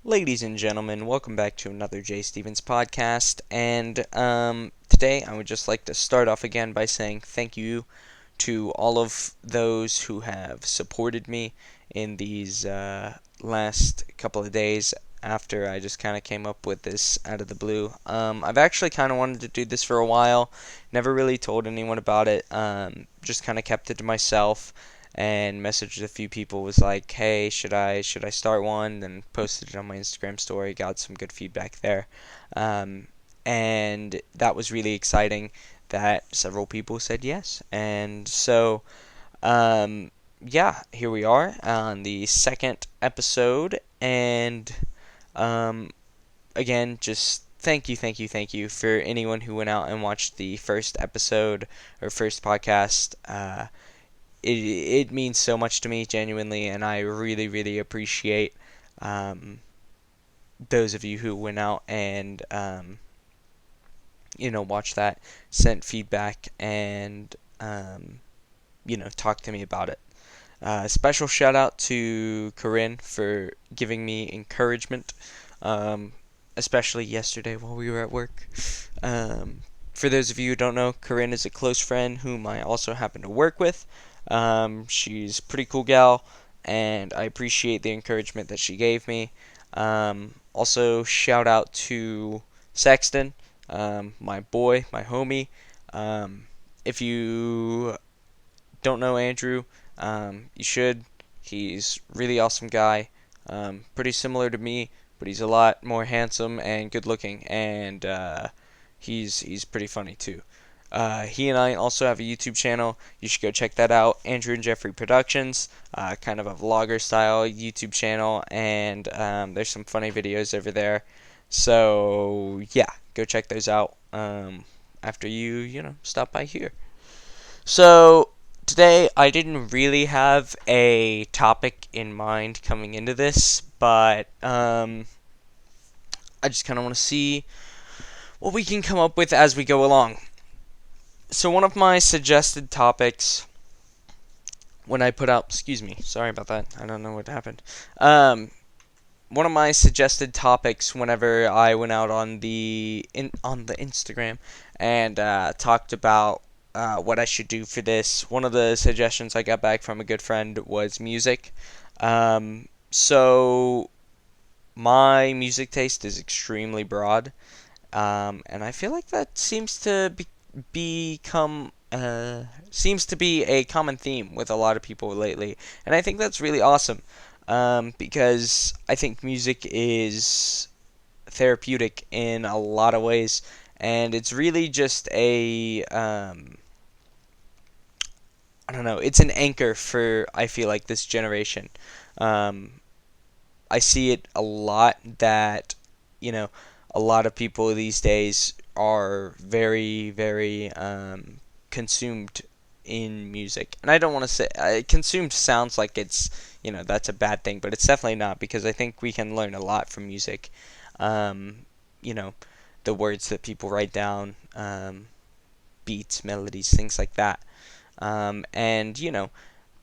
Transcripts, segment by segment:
Ladies and gentlemen, welcome back to another Jay Stevens podcast. And today I would just like to start off again by saying thank you to all of those who have supported me in these last couple of days after I just kind of came up with this out of the blue. I've actually kind of wanted to do this for a while, never really told anyone about it, just kind of kept it to myself and messaged a few people, was like, hey, should I start one? Then posted it on my Instagram story, got some good feedback there. Um, and that was really exciting that several people said yes. And so, um, yeah, here we are on the second episode. And um, again, just thank you for anyone who went out and watched the first episode or first podcast. It means so much to me, genuinely, and I really, really appreciate um, those of you who went out and watched that, sent feedback, and talked to me about it. Special shout out to Corinne for giving me encouragement, um, especially yesterday while we were at work. For those of you who don't know, Corinne is a close friend whom I also happen to work with. She's a pretty cool gal, and I appreciate the encouragement that she gave me. Also, shout out to Sexton, my boy, my homie. If you don't know Andrew, you should. He's a really awesome guy. Pretty similar to me, but he's a lot more handsome and good looking, and he's pretty funny too. He and I also have a YouTube channel. You should go check that out. Andrew and Jeffrey Productions, kind of a vlogger style YouTube channel, and there's some funny videos over there. So yeah, go check those out after you stop by here. So today I didn't really have a topic in mind coming into this, but I just kind of want to see what we can come up with as we go along. So one of my suggested topics when I put out, excuse me, sorry about that. I don't know what happened. One of my suggested topics whenever I went out on the Instagram and talked about what I should do for this. One of the suggestions I got back from a good friend was music. So my music taste is extremely broad, and I feel like that seems to be a common theme with a lot of people lately, and I think that's really awesome. Because I think music is therapeutic in a lot of ways, and it's really just I don't know, it's an anchor for, I feel like, this generation. Um, I see it a lot that, you know, a lot of people these days are very, very consumed in music. And I don't want to say consumed sounds like that's a bad thing, but it's definitely not, because I think we can learn a lot from music. Um, you know, the words that people write down, beats, melodies, things like that. And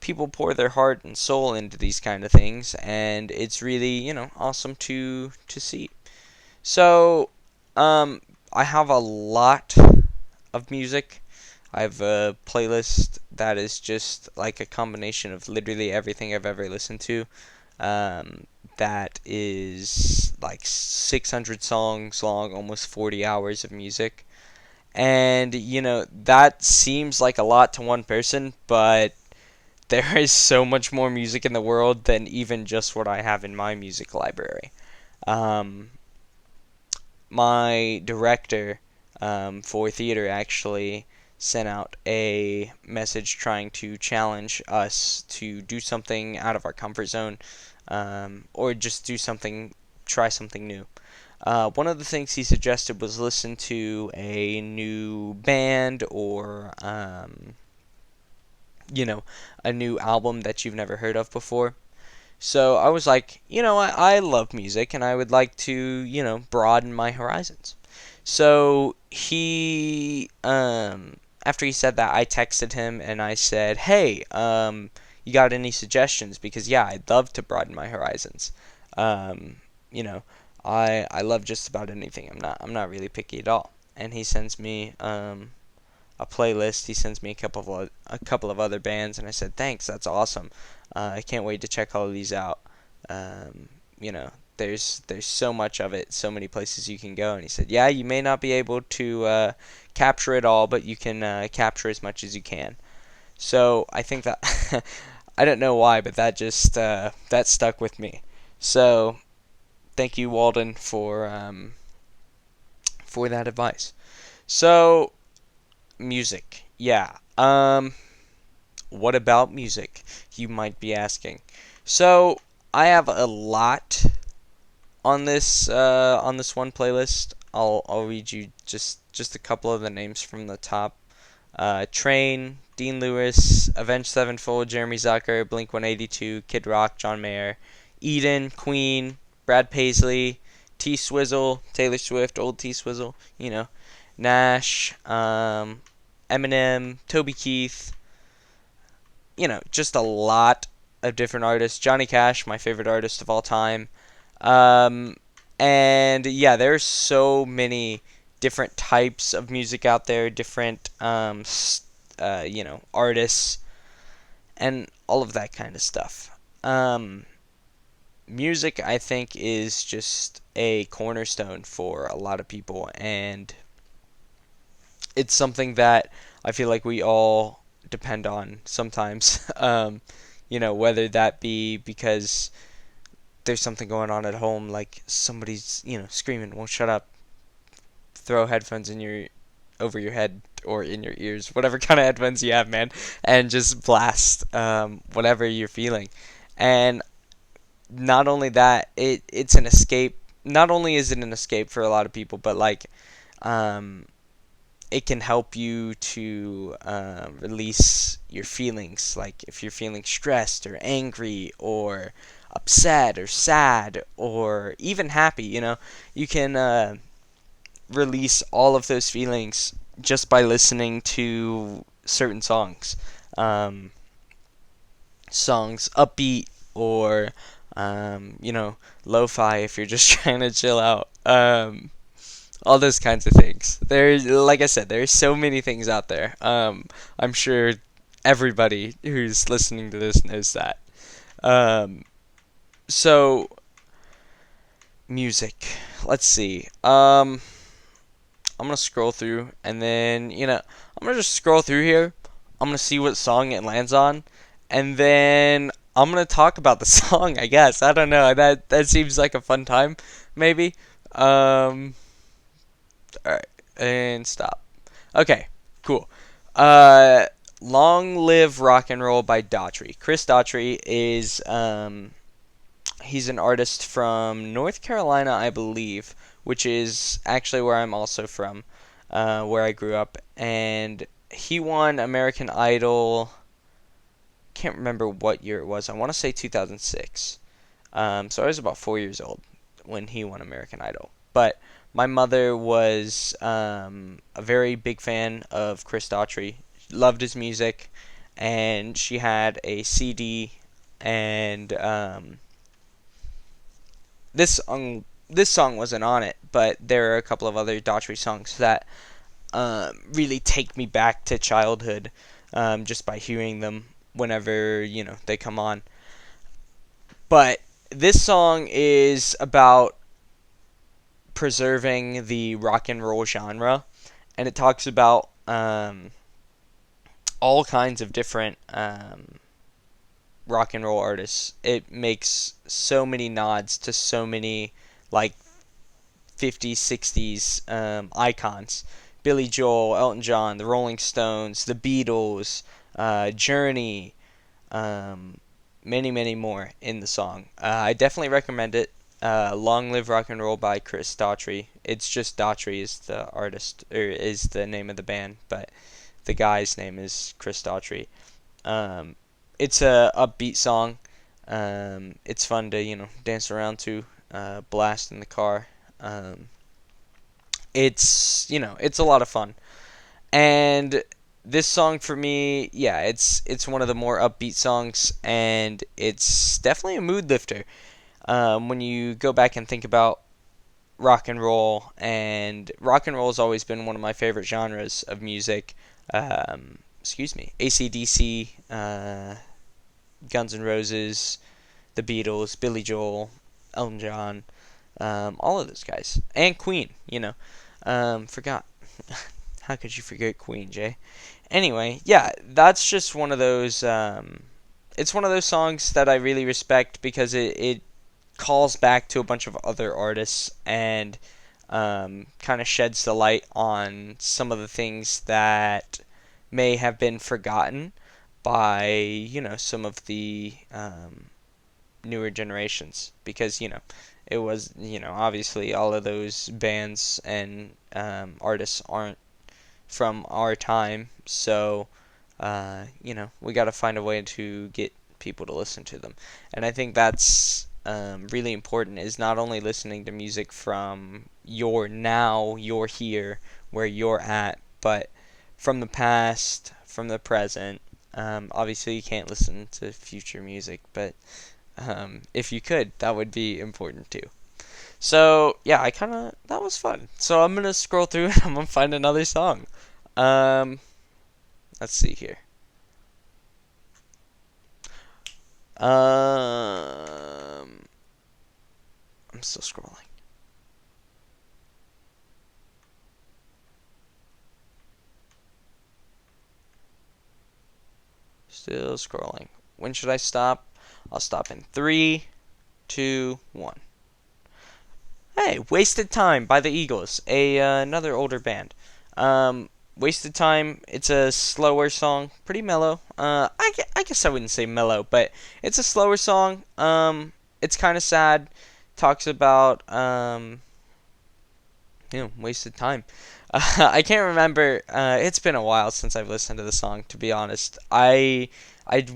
people pour their heart and soul into these kind of things, and it's really awesome to see. So, I have a lot of music. I have a playlist that is just like a combination of literally everything I've ever listened to. Um, that is like 600 songs long, almost 40 hours of music. And, that seems like a lot to one person, but there is so much more music in the world than even just what I have in my music library. Um, my director for theater actually sent out a message trying to challenge us to do something out of our comfort zone, or just try something new. One of the things he suggested was listen to a new band, or a new album that you've never heard of before. So I was like, I love music, and I would like to, broaden my horizons. So after he said that, I texted him and I said, hey, you got any suggestions? Because yeah, I'd love to broaden my horizons. Um, you know, I love just about anything. I'm not really picky at all. And he sends me a playlist. He sends me a couple of other bands, and I said, thanks, that's awesome. I can't wait to check all of these out. Um, you know, there's so much of it, so many places you can go. And he said, yeah, you may not be able to capture it all, but you can capture as much as you can. So I think that I don't know why, but that just that stuck with me. So thank you, Walden, for that advice. So music, yeah. What about music? You might be asking. So I have a lot on this one playlist. I'll read you just a couple of the names from the top. Train, Dean Lewis, Avenged Sevenfold, Jeremy Zucker, Blink 182, Kid Rock, John Mayer, Eden, Queen, Brad Paisley, T Swizzle, Taylor Swift, old T Swizzle, Nash, Eminem, Toby Keith, just a lot of different artists. Johnny Cash, my favorite artist of all time. Um, and yeah, there's so many different types of music out there, different artists, and all of that kind of stuff. Music, I think, is just a cornerstone for a lot of people, and it's something that I feel like we all depend on sometimes. Whether that be because there's something going on at home, like somebody's screaming, won't shut up, throw headphones in your over your head or in your ears, whatever kind of headphones you have, man, and just blast whatever you're feeling. And not only that, it's an escape. Not only is it an escape for a lot of people, but like um, it can help you to release your feelings. Like if you're feeling stressed or angry or upset or sad or even happy, you can release all of those feelings just by listening to certain songs. Um, Songs upbeat or lo-fi if you're just trying to chill out. All those kinds of things. There's, like I said, there's so many things out there. I'm sure everybody who's listening to this knows that. Um, so music. Let's see. I'm gonna scroll through, and then I'm gonna just scroll through here. I'm gonna see what song it lands on, and then I'm gonna talk about the song. I guess I don't know. That seems like a fun time, maybe. All right, and stop. Okay, cool. Uh, Long Live Rock and Roll by Daughtry. Chris Daughtry is he's an artist from North Carolina, I believe, which is actually where I'm also from, where I grew up, and he won American Idol. Can't remember what year it was. I want to say 2006. So I was about 4 years old when he won American Idol. But my mother was a very big fan of Chris Daughtry. Loved his music, and she had a CD. And this song wasn't on it, but there are a couple of other Daughtry songs that really take me back to childhood, just by hearing them whenever they come on. But this song is about preserving the rock and roll genre, and it talks about all kinds of different rock and roll artists. It makes so many nods to so many like 50s, 60s icons. Billy Joel, Elton John, the Rolling Stones, the Beatles, Journey, many, many more in the song. I definitely recommend it. Long Live Rock and Roll by Chris Daughtry. It's just Daughtry is the artist, or is the name of the band, but the guy's name is Chris Daughtry. Um, it's a upbeat song. It's fun to dance around to, blast in the car. It's a lot of fun. And this song for me, yeah, it's one of the more upbeat songs, and it's definitely a mood lifter. when you go back and think about rock and roll has always been one of my favorite genres of music. Excuse me, AC/DC, Guns N' Roses, the Beatles, Billy Joel, Elton John, all of those guys, and Queen. Forgot. How could you forget Queen, Jay? Anyway, yeah, that's just one of those. It's one of those songs that I really respect because it calls back to a bunch of other artists and kind of sheds the light on some of the things that may have been forgotten by some of the newer generations because it was obviously all of those bands and artists aren't from our time, so we got to find a way to get people to listen to them. And I think that's really important, is not only listening to music from your here, where you're at, but from the past, from the present. Obviously, you can't listen to future music, but if you could, that would be important too. So yeah, that was fun. So I'm gonna scroll through and I'm gonna find another song. Um, let's see here. I'm still scrolling. Still scrolling. When should I stop? I'll stop in 3, 2, 1. Hey, "Wasted Time" by the Eagles, another older band. "Wasted Time." It's a slower song, pretty mellow. I guess I wouldn't say mellow, but it's a slower song. It's kind of sad. Talks about wasted time. I can't remember. It's been a while since I've listened to the song. To be honest, I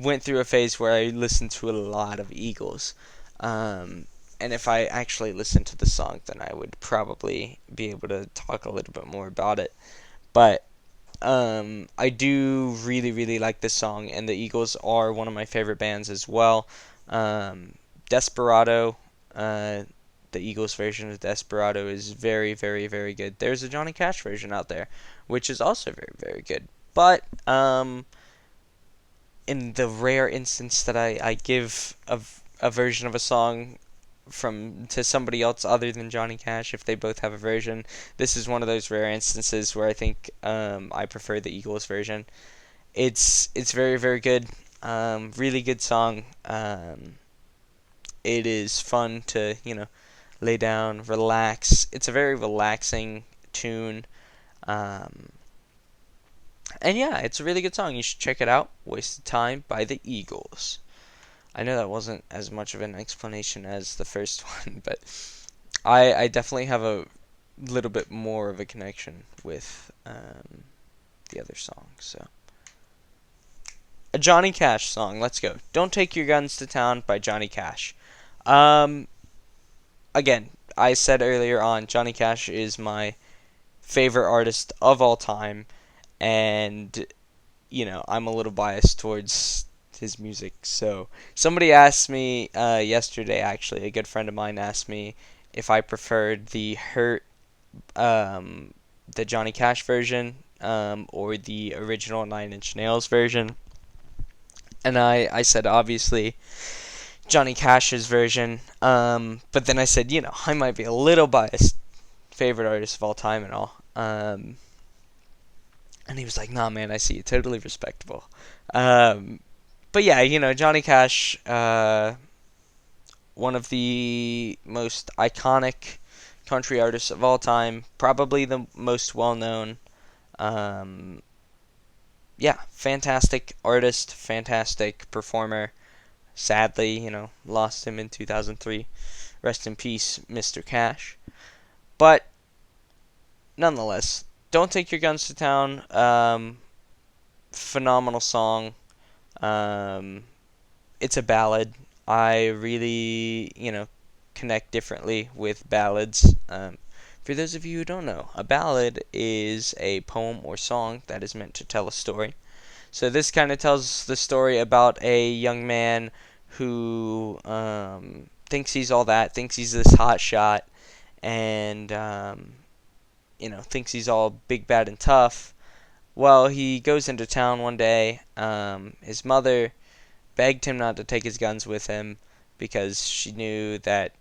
went through a phase where I listened to a lot of Eagles. Um, and if I actually listened to the song, then I would probably be able to talk a little bit more about it. But I do really, really like this song, and the Eagles are one of my favorite bands as well. Desperado, uh, the Eagles version of Desperado is very, very, very good. There's a Johnny Cash version out there, which is also very, very good. But in the rare instance that I give a version of a song from to somebody else other than Johnny Cash, if they both have a version, this is one of those rare instances where I think I prefer the Eagles version. It's very, very good. Really good song. It is fun to lay down, relax. It's a very relaxing tune. Um, and yeah, it's a really good song. You should check it out. "Wasted Time" by the Eagles. I know that wasn't as much of an explanation as the first one, but I definitely have a little bit more of a connection with the other song. So, a Johnny Cash song. Let's go. "Don't Take Your Guns to Town" by Johnny Cash. Um, Again, I said earlier on, Johnny Cash is my favorite artist of all time, and I'm a little biased towards his music. So somebody asked me yesterday, actually, a good friend of mine asked me if I preferred the Hurt, the Johnny Cash version, or the original Nine Inch Nails version, and I said obviously Johnny Cash's version. But then I said, I might be a little biased, favorite artist of all time and all. And he was like, "Nah, man, I see you. Totally respectable." Um, but yeah, Johnny Cash, one of the most iconic country artists of all time, probably the most well known. Um, yeah, fantastic artist, fantastic performer. Sadly, lost him in 2003. Rest in peace, Mr. Cash. But nonetheless, "Don't Take Your Guns to Town." Phenomenal song. Um, it's a ballad. I really, connect differently with ballads. For those of you who don't know, a ballad is a poem or song that is meant to tell a story. So this kind of tells the story about a young man who thinks he's all that, thinks he's this hot shot, and thinks he's all big, bad, and tough. Well, he goes into town one day. His mother begged him not to take his guns with him because she knew that,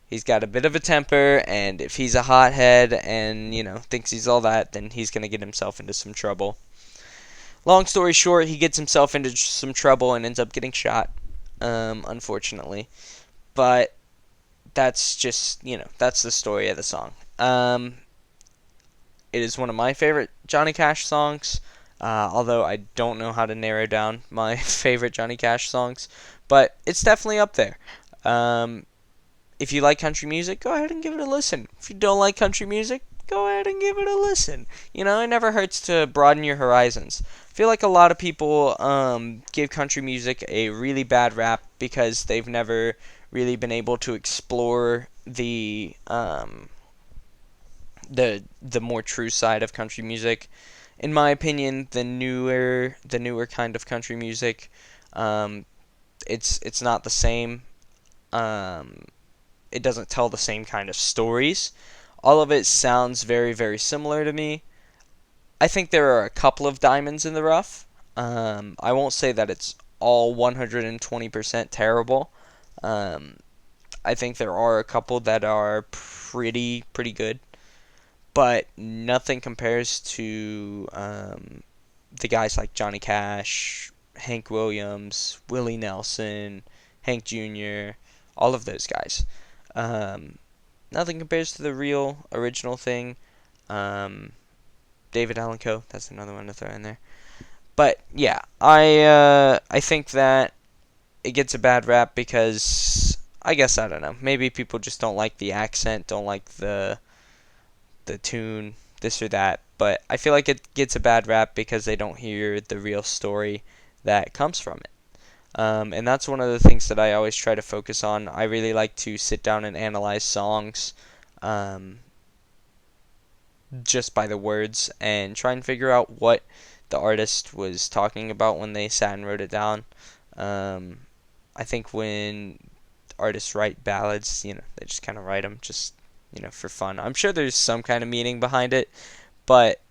he's got a bit of a temper, and if he's a hothead and, thinks he's all that, then he's going to get himself into some trouble. Long story short, he gets himself into some trouble and ends up getting shot, unfortunately. But that's just, that's the story of the song. It is one of my favorite Johnny Cash songs, although I don't know how to narrow down my favorite Johnny Cash songs, but it's definitely up there. If you like country music, go ahead and give it a listen. If you don't like country music, go ahead and give it a listen. It never hurts to broaden your horizons. I feel like a lot of people give country music a really bad rap because they've never really been able to explore the more true side of country music. In my opinion, the newer kind of country music, it's not the same. It doesn't tell the same kind of stories. All of it sounds very, very similar to me. I think there are a couple of diamonds in the rough. I won't say that it's all 120% terrible. I think there are a couple that are pretty good, but nothing compares to the guys like Johnny Cash, Hank Williams, Willie Nelson, Hank Jr., all of those guys. Nothing compares to the real original thing. David Allan Coe, that's another one to throw in there. But yeah, I think that it gets a bad rap because I guess I don't know. Maybe people just don't like the accent, don't like the tune, this or that. But I feel like it gets a bad rap because they don't hear the real story that comes from it. And that's one of the things that I always try to focus on. I really like to sit down and analyze songs just by the words and try and figure out what the artist was talking about when they sat and wrote it down. I think when artists write ballads, they just kind of write them just, for fun. I'm sure there's some kind of meaning behind it, but,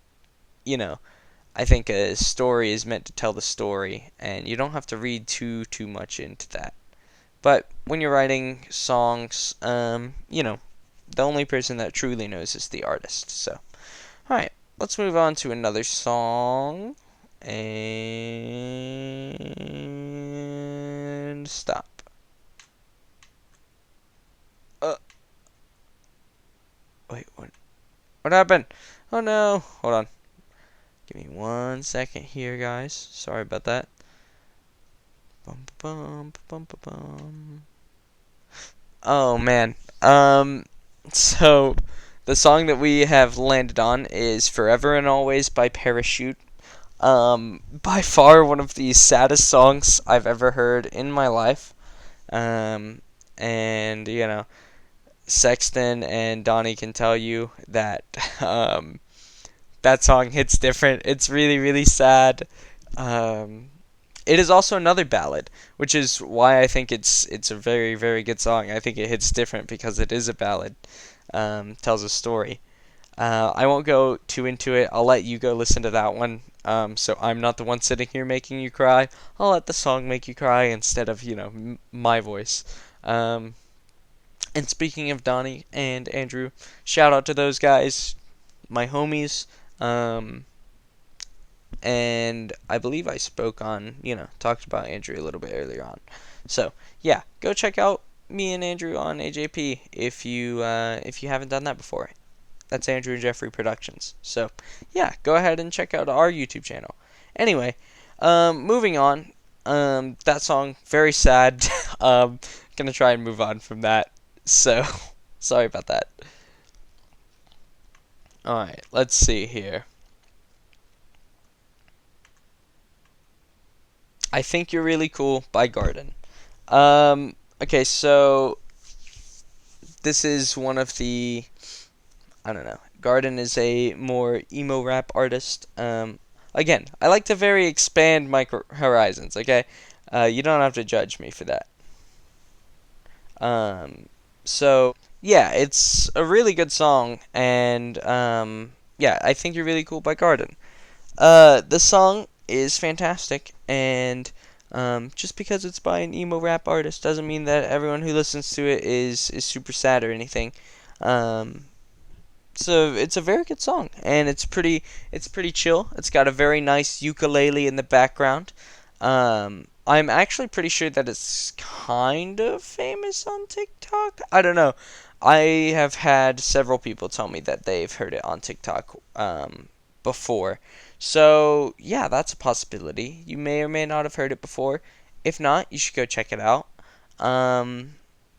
I think a story is meant to tell the story, and you don't have to read too much into that. But when you're writing songs, the only person that truly knows is the artist. So, alright, let's move on to another song. And stop. Wait, what happened? Oh no, hold on. Give me 1 second here, guys. Sorry about that. Bum, bum, bum, bum, bum. Oh man. So the song that we have landed on is "Forever and Always" by Parachute. By far one of the saddest songs I've ever heard in my life. And Sexton and Donnie can tell you that that song hits different. It's really, really sad. It is also another ballad, which is why I think it's a very, very good song. I think it hits different because it is a ballad. Tells a story. I won't go too into it. I'll let you go listen to that one. So I'm not the one sitting here making you cry. I'll let the song make you cry instead of, my voice. And speaking of Donnie and Andrew, shout out to those guys, my homies. And I believe I spoke on, talked about Andrew a little bit earlier on. So, yeah, go check out me and Andrew on AJP if you haven't done that before. That's Andrew and Jeffrey Productions. So, yeah, go ahead and check out our YouTube channel. Anyway, moving on. That song, very sad. Gonna try and move on from that. So, sorry about that. Alright, let's see here. I Think You're Really Cool by Garden. Okay, so this is one of the, I don't know. Garden is a more emo rap artist. Again, I like to very expand my horizons, okay? You don't have to judge me for that. So yeah, it's a really good song, and yeah, I think you're really cool by Garden. The song is fantastic, and just because it's by an emo rap artist doesn't mean that everyone who listens to it is super sad or anything. Um, so it's a very good song, and it's pretty chill. It's got a very nice ukulele in the background. I'm actually pretty sure that it's kind of famous on TikTok. I don't know. I have had several people tell me that they've heard it on TikTok before. So, yeah, that's a possibility. You may or may not have heard it before. If not, you should go check it out. Um,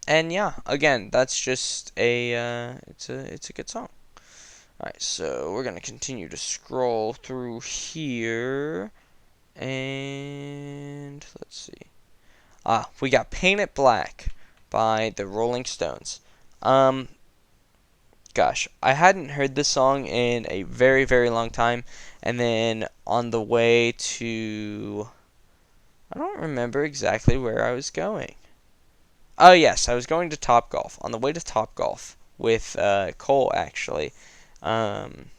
and yeah, again, that's just it's a good song. Alright, so we're gonna continue to scroll through here, and let's see. We got Paint It Black by the Rolling Stones. Um, Gosh, I hadn't heard this song in a very, very long time, and then on the way to, I don't remember exactly where I was going. Oh yes, I was going to Top Golf. On the way to Top Golf with Cole, actually. Um,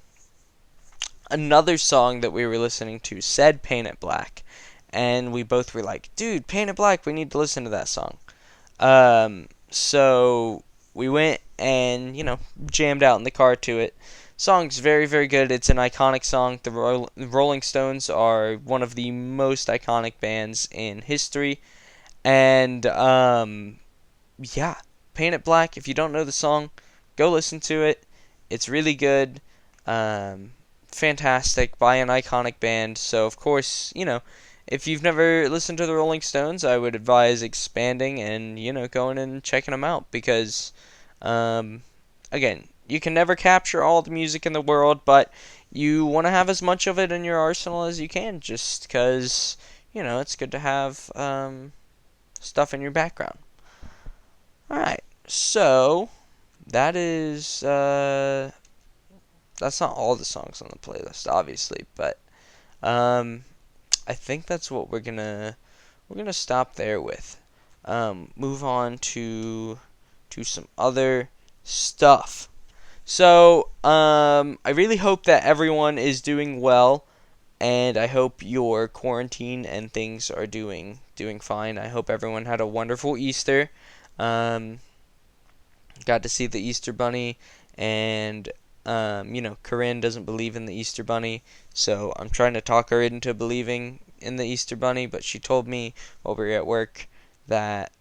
Another song that we were listening to said Paint It Black, and we both were like, dude, Paint It Black, we need to listen to that song. So we went and, jammed out in the car to it. Song's very, very good. It's an iconic song. The Rolling Stones are one of the most iconic bands in history. And, yeah, Paint It Black. If you don't know the song, go listen to it. It's really good. Um, Fantastic by an iconic band. So, of course, if you've never listened to the Rolling Stones, I would advise expanding and, going and checking them out because, um, again, you can never capture all the music in the world, but you want to have as much of it in your arsenal as you can just because, it's good to have stuff in your background. Alright, so that is, that's not all the songs on the playlist, obviously, but um, I think that's what we're gonna stop there with. Move on to some other stuff. So, I really hope that everyone is doing well, and I hope your quarantine and things are doing fine. I hope everyone had a wonderful Easter. Um, Got to see the Easter Bunny, and Corinne doesn't believe in the Easter Bunny, so I'm trying to talk her into believing in the Easter Bunny, but she told me while we were at work that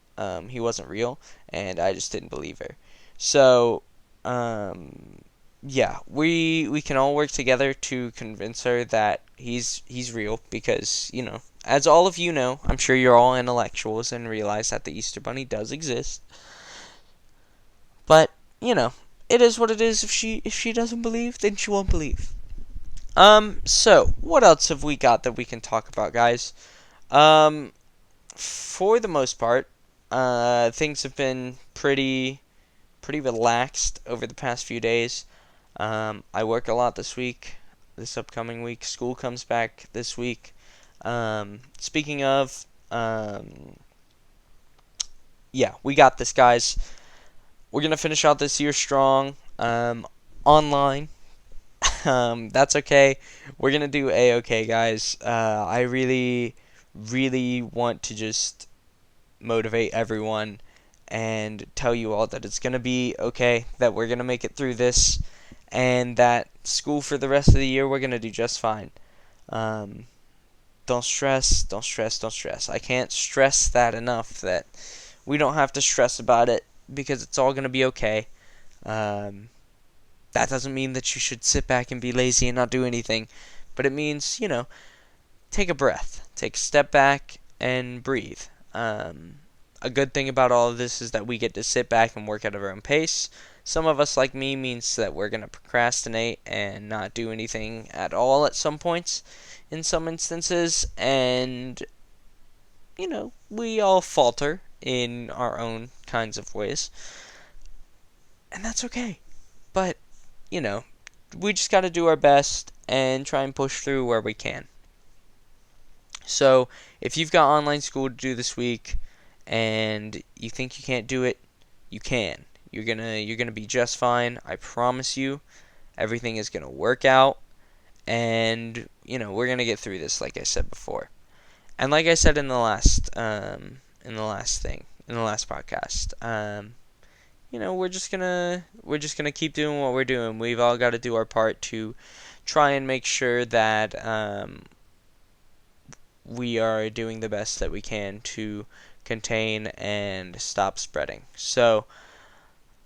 he wasn't real, and I just didn't believe her. So, yeah, we can all work together to convince her that he's real because, as all of you know, I'm sure you're all intellectuals and realize that the Easter Bunny does exist. But, it is what it is. If she doesn't believe, then she won't believe. So what else have we got that we can talk about, guys? Um, for the most part, things have been pretty relaxed over the past few days. I work a lot this week, this upcoming week. School comes back this week. Speaking of, yeah, we got this, guys. We're gonna finish out this year strong. Online. That's okay. We're gonna do a-okay, guys. I really, really want to just motivate everyone and tell you all that it's gonna be okay, that we're gonna make it through this, and that school for the rest of the year we're gonna do just fine. Um, don't stress, don't stress, don't stress. I can't stress that enough that we don't have to stress about it because it's all gonna be okay. Um, that doesn't mean that you should sit back and be lazy and not do anything, but it means, take a breath, take a step back, and breathe. A good thing about all of this is that we get to sit back and work at our own pace. Some of us, like me, means that we're going to procrastinate and not do anything at all at some points in some instances, and, we all falter in our own kinds of ways, and that's okay. But, you know, we just got to do our best and try and push through where we can. So, if you've got online school to do this week and you think you can't do it, You can. You're gonna be just fine. I promise you. Everything is gonna work out, and we're gonna get through this, like I said before. And like I said in the last podcast, we're just gonna keep doing what we're doing. We've all got to do our part to try and make sure that we are doing the best that we can to contain and stop spreading. So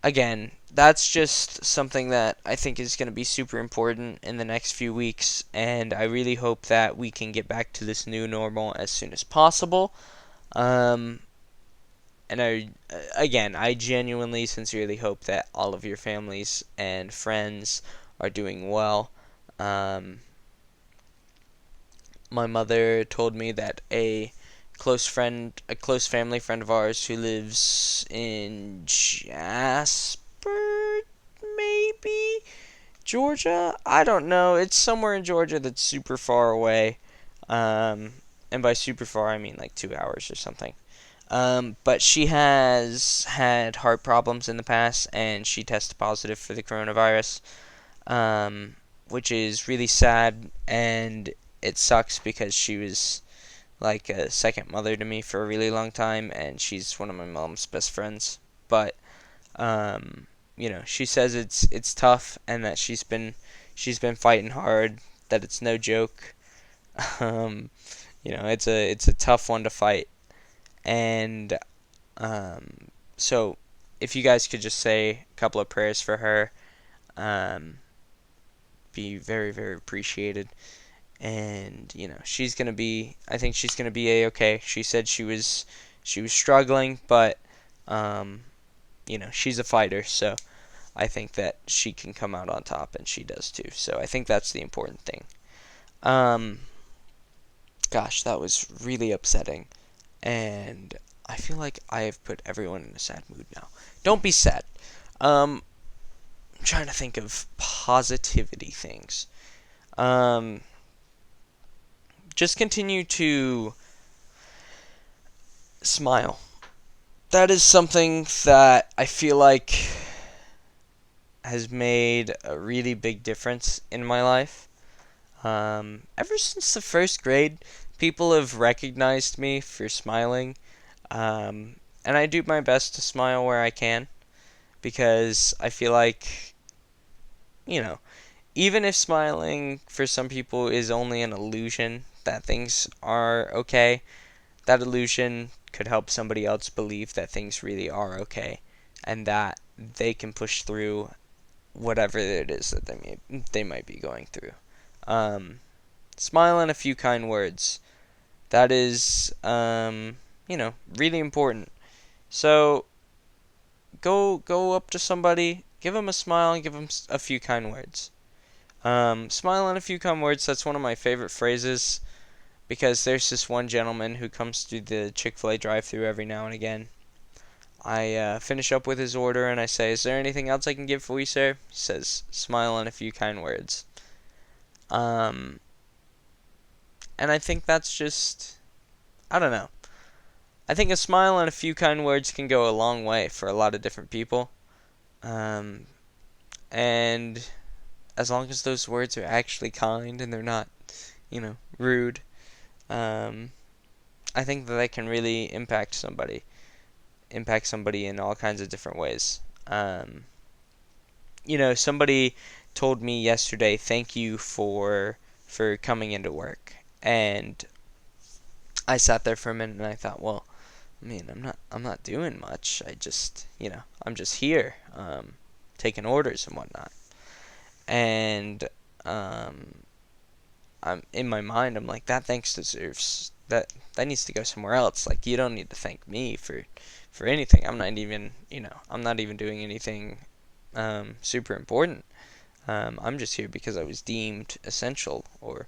again, that's just something that I think is going to be super important in the next few weeks, and I really hope that we can get back to this new normal as soon as possible. Um, and I genuinely, sincerely hope that all of your families and friends are doing well. Um, my mother told me that a close family friend of ours who lives in Jasper, maybe Georgia. I don't know. It's somewhere in Georgia that's super far away. Um, and by super far, I mean like 2 hours or something. But she has had heart problems in the past, and she tested positive for the coronavirus, um, which is really sad, and it sucks because she was like a second mother to me for a really long time, and she's one of my mom's best friends. But she says it's tough, and that she's been fighting hard. That it's no joke. Um, it's a tough one to fight, and so if you guys could just say a couple of prayers for her, um, be very very appreciated. And she's gonna be. I think she's gonna be a-okay. She said she was struggling, but um, she's a fighter, so I think that she can come out on top, and she does too. So I think that's the important thing. Um, Gosh, that was really upsetting, and I feel like I have put everyone in a sad mood now. Don't be sad. Um, I'm trying to think of positivity things. Um, just continue to smile. That is something that I feel like has made a really big difference in my life. Ever since the first grade, people have recognized me for smiling, and I do my best to smile where I can because I feel like, you know, even if smiling for some people is only an illusion that things are okay, that illusion could help somebody else believe that things really are okay and that they can push through whatever it is that they might be going through. Um, Smile and a few kind words. That is, really important. So go up to somebody, give them a smile, and give them a few kind words. Smile and a few kind words. That's one of my favorite phrases because there's this one gentleman who comes through the Chick-fil-A drive-thru every now and again. I finish up with his order and I say, "Is there anything else I can get for you, sir?" He says, "Smile and a few kind words." Um, and I think that's just, I don't know. I think a smile and a few kind words can go a long way for a lot of different people. Um, and as long as those words are actually kind and they're not, rude, um, I think that can really impact somebody in all kinds of different ways. Somebody told me yesterday, "Thank you for coming into work," and I sat there for a minute and I thought, well, I mean, I'm not doing much. I'm just here, taking orders and whatnot. And um, I'm in my mind, I'm like, that thanks deserves that needs to go somewhere else. Like, you don't need to thank me for anything. I'm not even doing anything super important. I'm just here because I was deemed essential or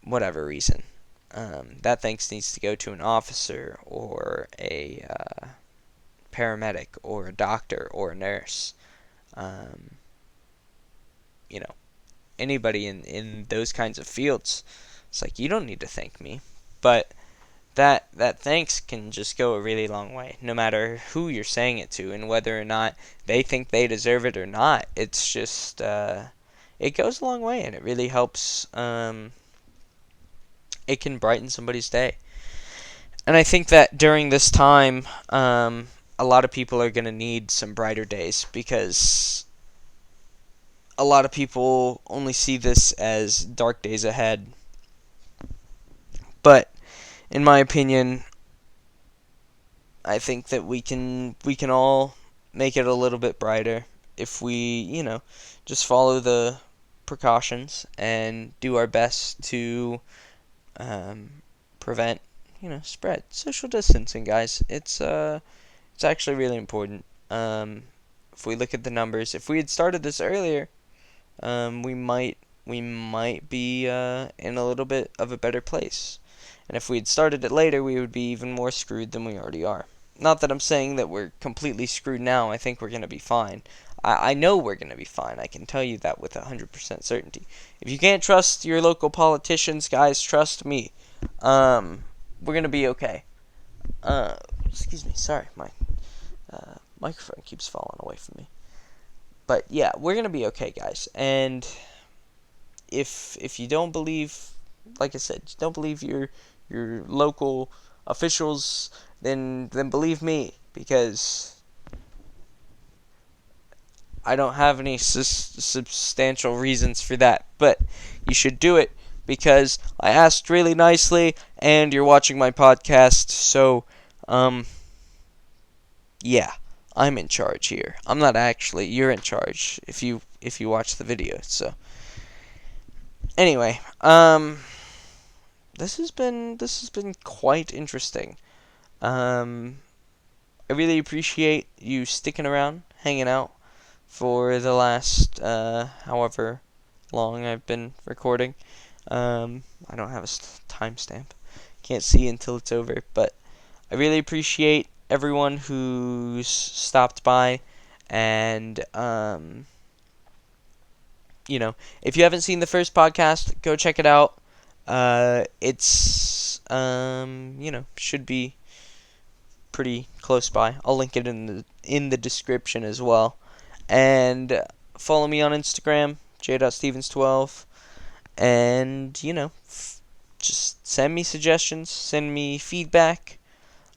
whatever reason. That thanks needs to go to an officer or a paramedic or a doctor or a nurse. Um, you know, Anybody in those kinds of fields. It's like, you don't need to thank me. But that thanks can just go a really long way, no matter who you're saying it to and whether or not they think they deserve it or not. It's just it goes a long way, and it really helps. It can brighten somebody's day. And I think that during this time, a lot of people are going to need some brighter days, because a lot of people only see this as dark days ahead. But in my opinion, I think that we can all make it a little bit brighter if we, just follow the precautions and do our best to prevent, spread. Social distancing, guys. It's actually really important. If we look at the numbers, if we had started this earlier, we might be in a little bit of a better place. And if we had started it later, we would be even more screwed than we already are. Not that I'm saying that we're completely screwed now. I think we're going to be fine. I know we're going to be fine. I can tell you that with 100% certainty. If you can't trust your local politicians, guys, trust me. We're going to be okay. Excuse me. Sorry, my microphone keeps falling away from me. But yeah, we're going to be okay, guys. And if you don't believe, like I said, you don't believe your local officials, then believe me, because I don't have any substantial reasons for that. But you should do it, because I asked really nicely, and you're watching my podcast, so yeah, I'm in charge here. I'm not actually. You're in charge if you watch the video. So anyway, this has been quite interesting. I really appreciate you sticking around, hanging out for the last however long I've been recording. I don't have a timestamp. Can't see until it's over, but I really appreciate everyone who's stopped by, and if you haven't seen the first podcast, go check it out. It's should be pretty close by. I'll link it in the description as well. And follow me on Instagram, j.stevens12, and just send me suggestions, send me feedback,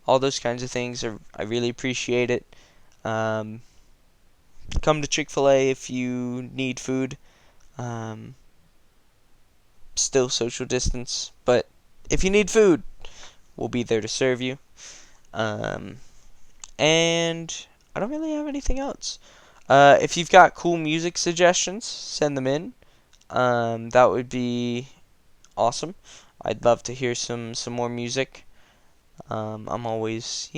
all those kinds of things. I really appreciate it. Come to Chick-fil-A if you need food. Still social distance, but if you need food, we'll be there to serve you. And I don't really have anything else. If you've got cool music suggestions, send them in. That would be awesome. I'd love to hear some more music. I'm always,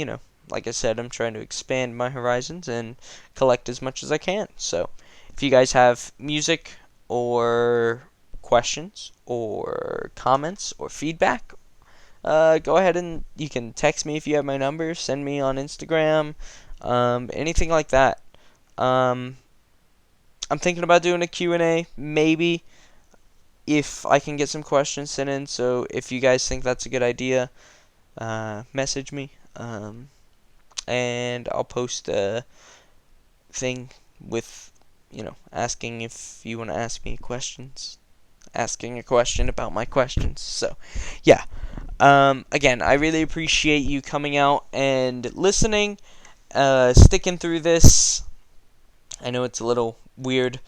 like I said, I'm trying to expand my horizons and collect as much as I can. So if you guys have music or questions or comments or feedback, go ahead and you can text me if you have my number, send me on Instagram, anything like that. I'm thinking about doing a Q&A, maybe, if I can get some questions sent in. So if you guys think that's a good idea, message me, and I'll post a thing with, asking if you want to ask me questions, asking a question about my questions. So, yeah. Again, I really appreciate you coming out and listening, sticking through this. I know it's a little weird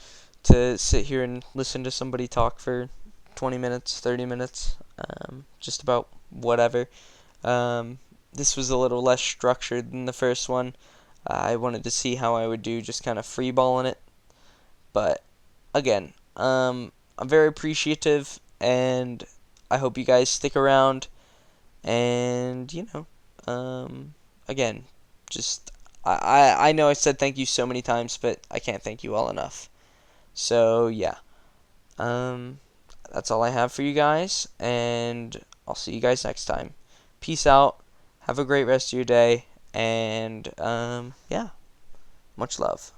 to sit here and listen to somebody talk for 20 minutes, 30 minutes, just about whatever. This was a little less structured than the first one. I wanted to see how I would do, just kind of freeballing it. But again, I'm very appreciative, and I hope you guys stick around. And again, just I know I said thank you so many times, but I can't thank you all enough. So yeah, that's all I have for you guys, and I'll see you guys next time. Peace out. Have a great rest of your day, and yeah, much love.